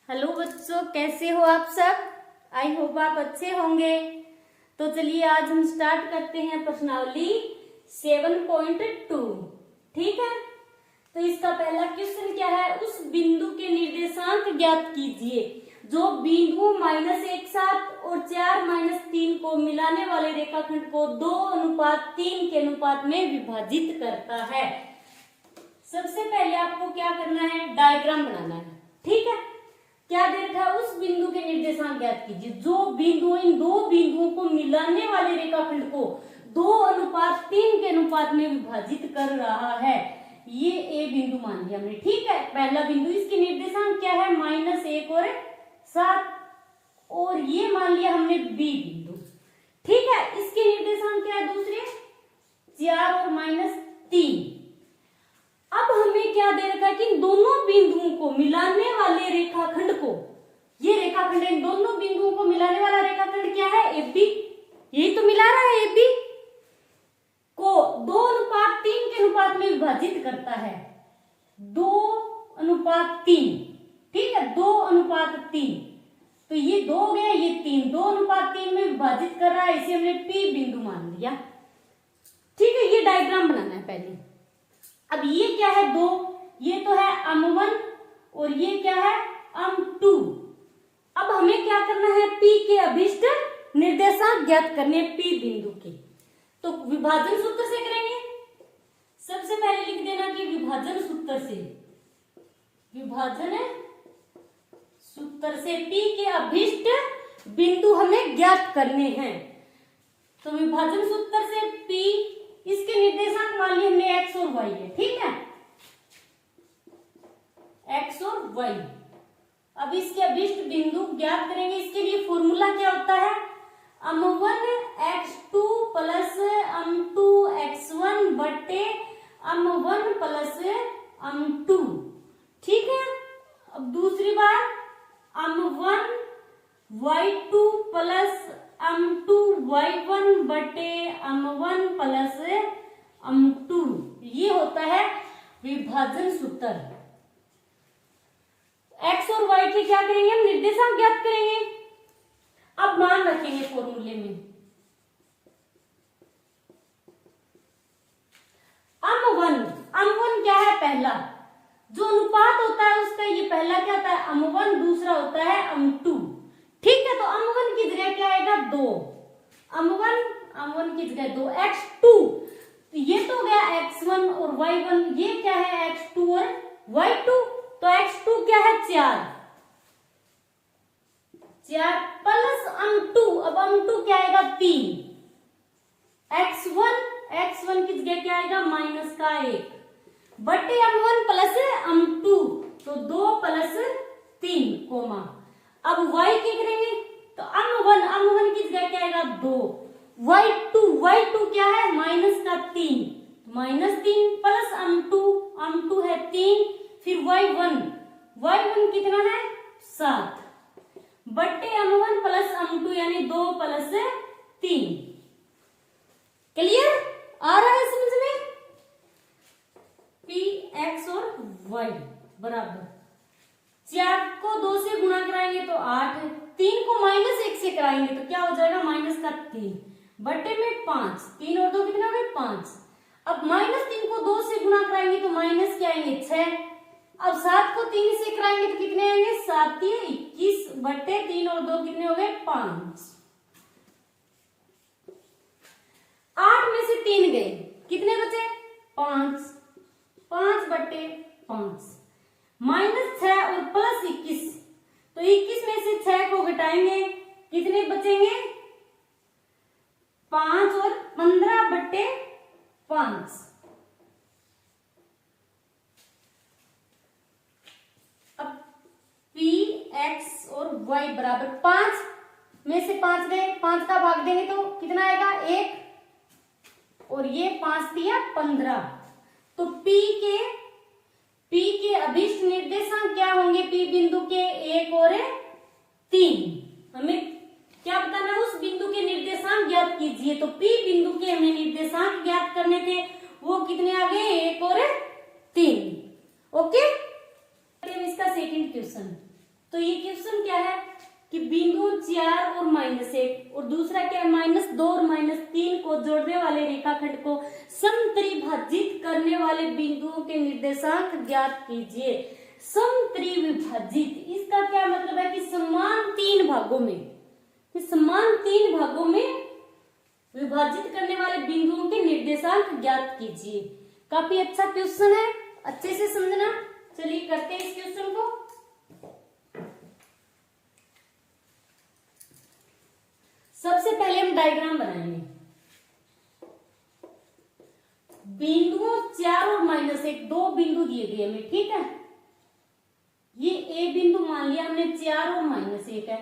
Hello बच्चों, कैसे हो आप सब। आई होप आप अच्छे होंगे। तो चलिए आज हम स्टार्ट करते हैं प्रश्नावली 7.2। ठीक है, तो इसका पहला क्वेश्चन क्या है, उस बिंदु के निर्देशांक ज्ञात कीजिए जो बिंदु -1 और 4 - 3 को मिलाने वाले रेखाखंड को 2:3 के अनुपात में विभाजित करता है। सबसे पहले आपको क्या करना है, डायग्राम बनाना है। ठीक है, क्या दे रखा है, उस बिंदु के निर्देशांक ज्ञात कीजिए जो बिंदु इन दो बिंदुओं को मिलाने वाले रेखाखंड को 2:3 के अनुपात में विभाजित कर रहा है। ये ए बिंदु मान लिया हमने। ठीक है, पहला बिंदु, इसके निर्देशांक क्या है, -1 और 7, और ये मान लिया हमने बी बिंदु। ठीक है, इसके निर्देशांक क्या है दूसरे, 4 और -3। अब हमें क्या दे रखा है कि इन दोनों बिंदुओं को मिलाने वाले रेखाखंड को, ये रेखाखंड इन दोनों बिंदुओं को मिलाने वाला रेखाखंड क्या है, एबी। यही तो मिला रहा है, एबी को 2:3 के अनुपात में विभाजित करता है। 2:3। ठीक है, 2:3। तो ये 2 हो गया, ये 3, 2:3 में विभाजित कर रहा है, इसे हमने पी बिंदु मान लिया। ठीक है, ये डायग्राम बनाना है पहले। अब ये क्या है, 2, ये तो है अम1 और ये क्या है, अम2। अब हमें क्या करना है, P के अभिष्ट निर्देशांक ज्ञात करने P बिंदु के। तो विभाजन सूत्र से करेंगे। सबसे पहले लिख देना कि विभाजन सूत्र से, विभाजन सूत्र से P के अभिष्ट बिंदु हमें ज्ञात करने हैं। तो विभाजन सूत्र से P, इसके निर्देशांक मान लिए हमने x और y है। ठीक है, x और y। अब इसके अभिष्ट बिंदु ज्ञात करेंगे। इसके लिए फॉर्मूला क्या होता है, अम1 x2 प्लस अम2 x1 बटे अम1 प्लस अम2। ठीक है, अब दूसरी बार अम1 y2 प्लस अम2 y1 बटे अम1 प्लस अम2। ये होता है विभाजन सूत्र। x और y के क्या करेंगे, हम निर्देशांक ज्ञात करेंगे। अब मान रखेंगे फॉर्मूले में, अम1 क्या है, पहला जो अनुपात होता है उसका, ये पहला क्या होता है, अम1, दूसरा होता है अम2। ठीक है, तो अम1 की जगह क्या आएगा, 2। अम1 की जगह 2, x2, तो ये तो हो गया x1 और y1, ये क्या है x2 और y2, तो x2 क्या है, 4 प्लस अम2, अब अम2 क्या आएगा, 3, x1 की जगह क्या आएगा, -1 बटे अम1 प्लस अम2, तो 2 प्लस 3 कोमा। अब y के करेंगे, तो अम1 की जगह क्या आएगा, 2, y2 क्या है, -3 प्लस अम2 है 3, फिर y1 कितना है, 7 बटे अम1 प्लस अम2 यानी 2 प्लस 3। क्लियर, आ रहा है समझ में। P x और y बराबर 4 को 2 से गुणा कराएंगे तो 8, 3 को -1 से कराएंगे तो क्या हो जाएगा, -3 बटे में 5, 3 और 2 कितना हो गए, 5। अब -3 को 2 से गुणा कराएंगे तो माइनस क्या आएंगे, 6। अब 7 को 3 से कराएंगे तो कितने आएंगे, 7 21 बटे 3 और 2 कितने हो गए, 5। 8 में से 3 गए, कितने बचे, 5 बटे 5, -6 और प्लस 21, तो 21 में से 6 को घटाएंगे, कितने बचेंगे, 5 और 15 बटे 5। अब P x और y बराबर 5 में से 5 गए, 5 का भाग देंगे तो कितना आएगा, 1, और ये 5 दिया 15। तो P के अभिष्ट निर्देशांक क्या होंगे, P बिंदु के 1 और 3। हमें क्या बताना है, उस बिंदु के निर्देशांक ज्ञात कीजिए। तो P बिंदु के हमें निर्देशांक ज्ञात करने थे, वो कितने आ गए, 1 और 3। ओके, इसका सेकंड क्वेश्चन, तो ये क्वेश्चन क्या है कि बिंदु 4 और -1 और दूसरा क्या है -2 और -3 को जोड़ने वाले रेखाखंड को समत्रिभाजित करने वाले बिंदुओं के निर्देशांक ज्ञात कीजिए। समत्रिभाजित इसका क्या मतलब है कि समान तीन भागों में विभाजित करने वाले बिंदुओं के निर्देशांक ज्ञात कीजिए। काफी अच्छा क्वेश्चन है, अच्छे से समझना। चलिए करते हैं इस क्वेश्चन को। सबसे पहले हम डायग्राम बनाएंगे। बिंदुओं 4 और -1 दो बिंदु दिए गए हमें, ठीक है। ये ए बिंदु मान लिया हमने 4 और -1 है,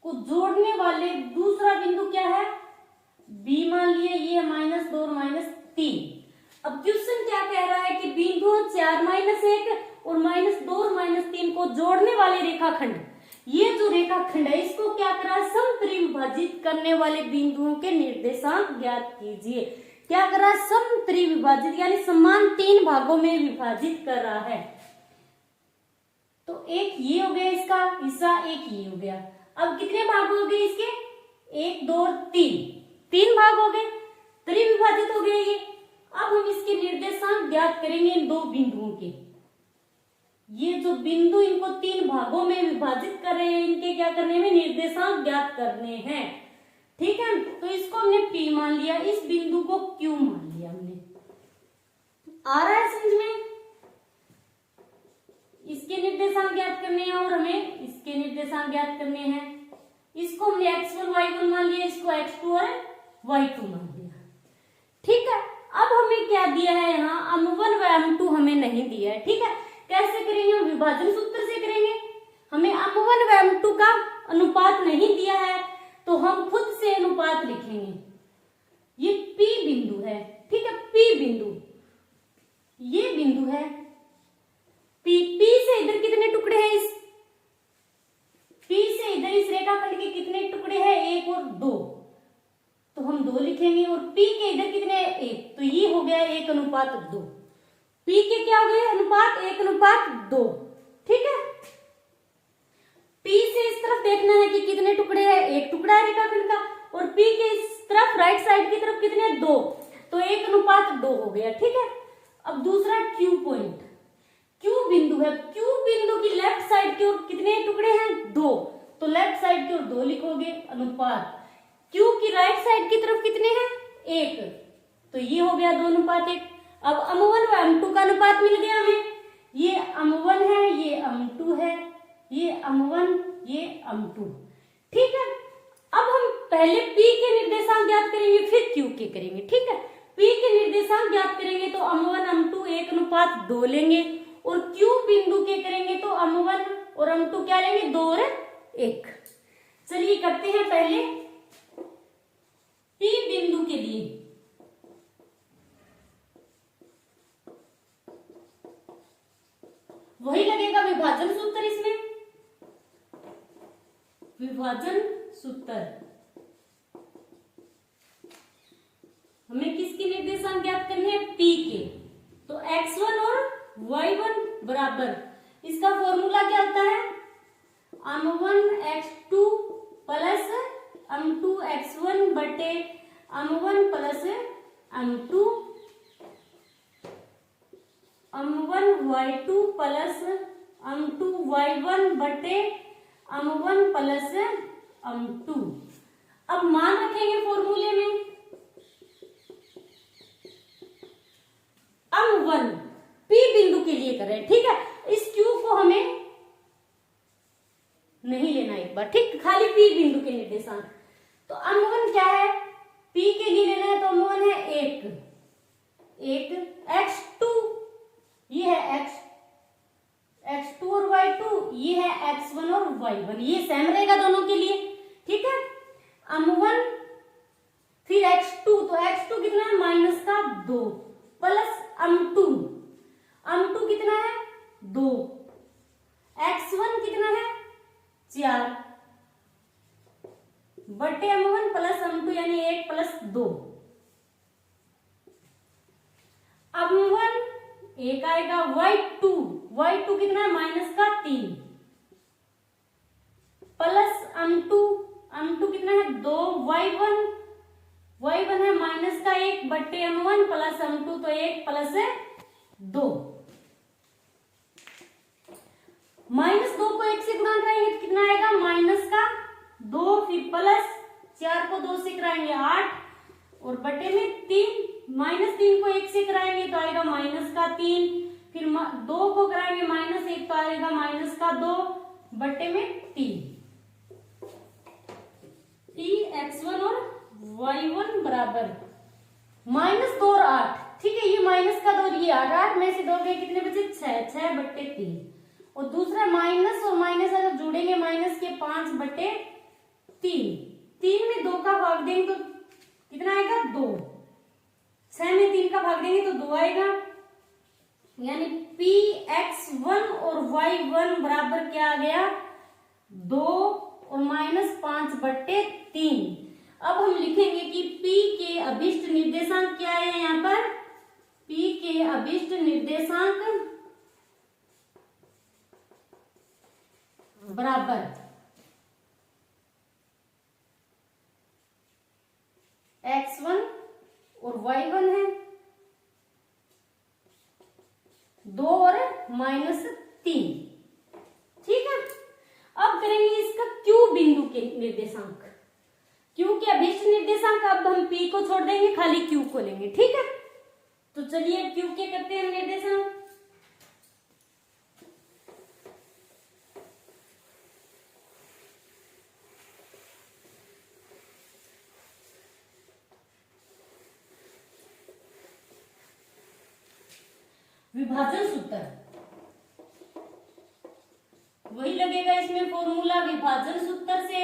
को जोड़ने वाले दूसरा बिंदु क्या है बी मान लिया, ये -2 और -3। अब क्वेश्चन क्या कह रहा है कि बिंदुओं 4 -1 और -2 और -3 को जोड़ने वाले रेखाखंड, ये जो रेखाखंड है इसको क्या करा समत्रिविभाजित करने वाले बिंदुओं के निर्देशांक ज्ञात कीजिए। क्या करा समत्रिविभाजित यानी समान तीन भागों में विभाजित कर रहा है। तो एक ये हो गया इसका हिस्सा, एक ये हो गया। अब कितने भाग हो गए इसके 1 2 और 3 भाग हो गए, त्रिविभाजित हो गए ये। अब हम इसके निर्देशांक ज्ञात करेंगे इन दो बिंदुओं के। ये जो बिंदु इनको 3 भागों में विभाजित कर रहे हैं, इनके क्या करने में निर्देशांक ज्ञात करने हैं, ठीक है। तो इसको हमने P मान लिया, इस बिंदु को Q मान लिया हमने। आ रहा है समझ में? इसके निर्देशांक ज्ञात करने हैं और हमें इसके निर्देशांक ज्ञात करने हैं। इसको हमने x1 y1 मान लिया, इसको x2 और y2 मान लिया, ठीक है। अब हमें क्या दिया है यहाँ m1 व m2 हमें नहीं दिया है, ठीक है। कैसे करेंगे हम विभाजन सूत्र से करेंगे। हमें m1 व m2 का अनुपात नहीं दिया है तो हम खुद से अनुपात लिखेंगे। ये P बिंदु है, ठीक है, P बिंदु, ये बिंदु है P से इधर कितने टुकड़े हैं, इस P से इधर इस रेखाखंड के कितने टुकड़े हैं 1 और 2, तो हम 2 लिखेंगे। और P के इधर कितने हैं 1, तो ये हो गया 1:2। P के क्या हो गए अनुपात 1:2, ठीक है। P से इस तरफ देखना है कि कितने टुकड़े हैं, 1 टुकड़ा है रेखाखंड का, और P के इस तरफ राइट साइड की तरफ कितने 2, तो 1:2 हो गया, ठीक है। अब दूसरा Q पॉइंट, Q बिंदु है, Q बिंदु की लेफ्ट साइड की ओर कितने टुकड़े हैं 2, तो लेफ्ट साइड की ओर 2 लिखोगे अनुपात। Q की राइट साइड की तरफ कितने हैं 1, तो ये हो गया 2:1। अब m1 व m2 का अनुपात मिल गया हमें, ये m1 है, ये m2 है, ये m1, ये m2, ठीक है। अब हम पहले P के निर्देशांक ज्ञात करेंगे फिर Q के करेंगे, ठीक है। P के निर्देशांक ज्ञात करेंगे तो m1 m2 1:2 लेंगे, और Q बिंदु के करेंगे तो m1 और m2 क्या लेंगे 2 और 1। चलिए करते हैं पहले P बिंदु के लिए। वही लगेगा विभाजन सूत्र, इसमें विभाजन सूत्र। हमें किसके निर्देशांक ज्ञात करने हैं P के, तो x1 और y1 बराबर, इसका फॉर्मूला क्या होता है m1 x2 plus m2 x1 बटे m1 plus m2 m1 y2 plus m2 y1 बटे m1 प्लस m2। अब मान रखेंगे फॉर्मूले में m1 P बिंदु के लिए करें, ठीक है। इस Q को हमें नहीं लेना एक बार, ठीक, खाली P बिंदु के निर्देशांक। तो m1 क्या है P के लिए लेना है, तो m1 है 1 x2, ये है x2 और y2, ये है x1 और y1, ये सेम रहेगा दोनों के लिए, ठीक है। m1 फिर x2, तो x2 कितना है -2 प्लस m2 कितना है 2, x1 कितना है 4 बटे m1 प्लस m2 यानी 1 प्लस 2। m1 1 आएगा y2 कितना है -3 प्लस m2 कितना है 2, y1 है माइनस का 1 बट्टे m1 प्लस m2 तो 1 प्लस 2, -2 को 1 से गुणा कराएंगे तो कितना आएगा माइनस का 2, फिर प्लस 4 को 2 से कराएंगे 8 और बट्टे में 3, -3 को 1 से कराएंगे तो आएगा माइनस का 3, फिर 2 को कराएंगे -1 तो आएगा माइनस का 2 बट्टे में 3। x1 और y1 बराबर -2 और 8, ठीक है, ये माइनस का 2 और ये 8 में से 2 गए कितने बचे 6 बट्टे 3 और दूसरा माइनस और माइनस अगर जोड़ेंगे माइनस के 5 बट्टे 3 में 2 का भाग देंगे तो कितना आएगा 2, 6 में 3 का भाग देंगे तो 2 आएगा, यानी px1 और y1 बराबर क्या आ गया 2 और -5 बट्टे 3। अब हम लिखेंगे कि p के अभिष्ट निर्देशांक क्या है, यहाँ पर p के अभिष्ट निर्देशांक बराबर x1 और y1 है 2 और -3, ठीक है। अब करेंगे इसका q बिंदु के निर्देशांक, q के अभिष्ट निर्देशांक, अब हम p को छोड़ देंगे खाली q को लेंगे, ठीक है। तो चलिए q के करते हैं निर्देशांक। विभाजन सूत्र वही लगेगा इसमें फॉर्मूला विभाजन सूत्र से।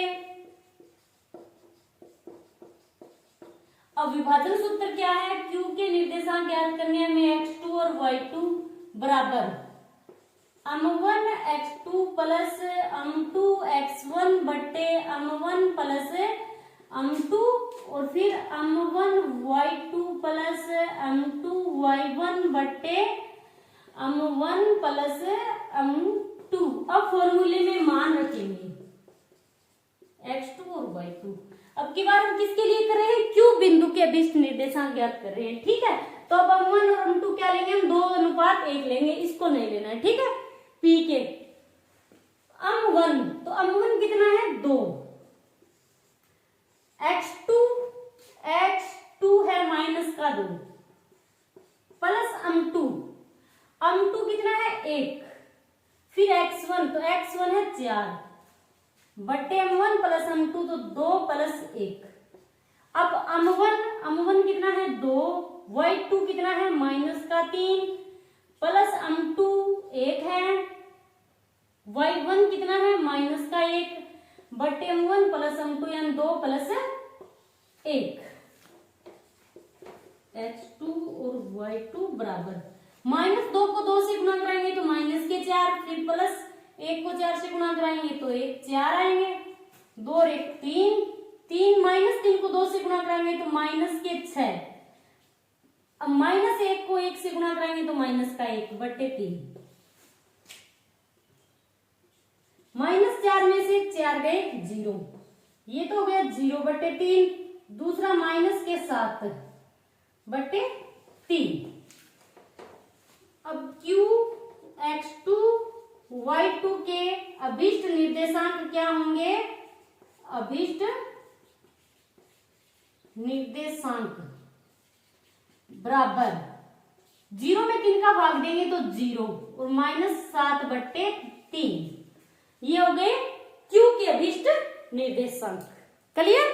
अब विभाजन सूत्र क्या है, q के निर्देशांक ज्ञात करने में x2 और y2 बराबर m1 x2 plus m2 x1 बट्टे m1 प्लस m2 और फिर m1 y2 plus m2 y1 बट्टे m1 प्लस m2। अब फॉर्मूले में मान रखेंगे x2 और y2। अब की बार हम किसके लिए कर रहे हैं, q बिंदु के अभिष्ट निर्देशांक ज्ञात कर रहे हैं, ठीक है। तो अब m1 और m2 क्या लेंगे, हम 2:1 लेंगे, इसको नहीं लेना है, ठीक है। p के m1 तो m1 कितना है 2, x2 है माइनस का 2 प्लस m2 कितना है 1, फिर x1 तो x1 है 4 बट्टे m1 प्लस m2 तो 2 प्लस 1। अब m1 कितना है 2, y2 कितना है माइनस का 3 प्लस m2 1 है, y1 कितना है माइनस का 1 बट्टे m1 प्लस m2 यानी 2 प्लस 1। x2 और y2 बराबर -2 को 2 से गुणा कराएंगे तो माइनस के 4, फिर प्लस 1 को 4 से गुणा कराएंगे तो 4 आएंगे, 2 और 1 3 -3 को 2 से गुणा कराएंगे तो माइनस के 6। अब -1 को 1 से गुणा कराएंगे तो माइनस का 1 बट्टे 3, -4 में से 4 गए 0, ये तो हो गया 0 बट्टे 3, दूसरा माइनस के 7 बट्टे 3। अब q x2 y2 के अभिष्ट निर्देशांक क्या होंगे, अभिष्ट निर्देशांक बराबर 0 में 3 का भाग देंगे तो 0 और -7 बट्टे 3, ये हो गए q के अभिष्ट निर्देशांक। क्लियर।